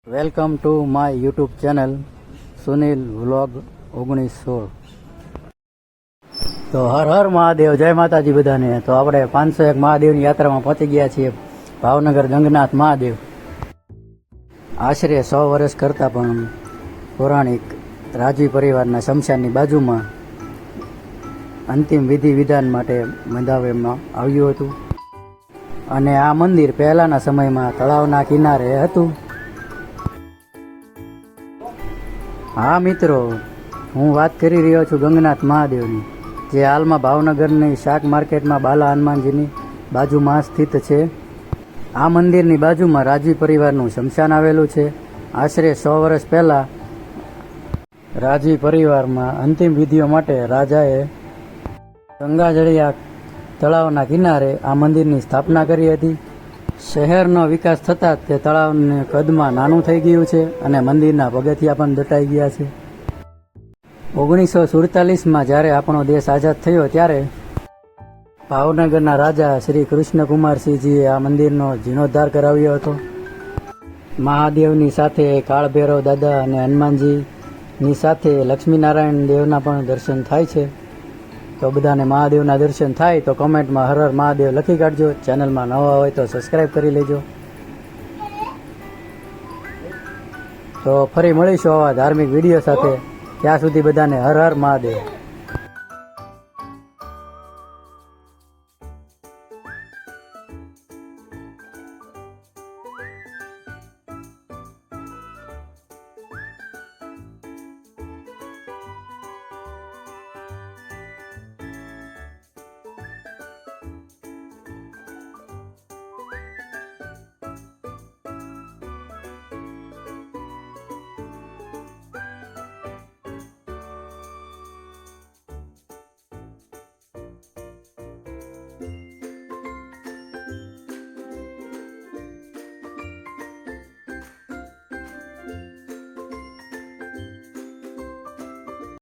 Welcome to my YouTube channel Sunil vlog 1916. તો હર હર મહાદેવ, જય માતાજી બધાને. તો આપણે 501 મહાદેવની યાત્રામાં પહોંચી ગયા છીએ ભાવનગર ગંગનાથ મહાદેવ. આશરે 100 વર્ષ કરતાં પણ પૌરાણિક રાજવી પરિવારના શમશાનની બાજુમાં અંતિમ વિધિ વિધાન માટે બંધાવવામાં આવ્યું હતું. અને આ મંદિર પહેલાંના સમયમાં તળાવના કિનારે હતું. હા મિત્રો, હું વાત કરી રહ્યો છું ગંગનાથ મહાદેવની, જે હાલમાં ભાવનગરની શાક માર્કેટમાં બાલા હનુમાનજીની બાજુમાં સ્થિત છે. આ મંદિરની બાજુમાં રાજવી પરિવારનું શમશાન આવેલું છે. આશરે 100 વર્ષ પહેલાં રાજવી પરિવારમાં અંતિમ વિધિઓ માટે રાજાએ ગંગાજળિયા તળાવના કિનારે આ મંદિરની સ્થાપના કરી હતી. શહેરનો વિકાસ થતાં તે તળાવને કદમાં નાનું થઈ ગયું છે અને મંદિરના પગથિયા પણ દટાઈ ગયા છે. 1947માં જ્યારે આપણો દેશ આઝાદ થયો ત્યારે ભાવનગરના રાજા શ્રી કૃષ્ણકુમારસિંહજીએ આ મંદિરનો જીર્ણોદ્ધાર કરાવ્યો હતો. મહાદેવની સાથે કાળભૈરવ દાદા અને હનુમાનજીની સાથે લક્ષ્મીનારાયણ દેવના પણ દર્શન થાય છે. તો બધાને મહાદેવના દર્શન થાય તો કમેન્ટમાં હર હર મહાદેવ લખી કાઢજો. ચેનલમાં નવા હોય તો સબસ્ક્રાઈબ કરી લેજો. તો ફરી મળીશું આવા ધાર્મિક વિડીયો સાથે. ત્યાં સુધી બધાને હર હર મહાદેવ.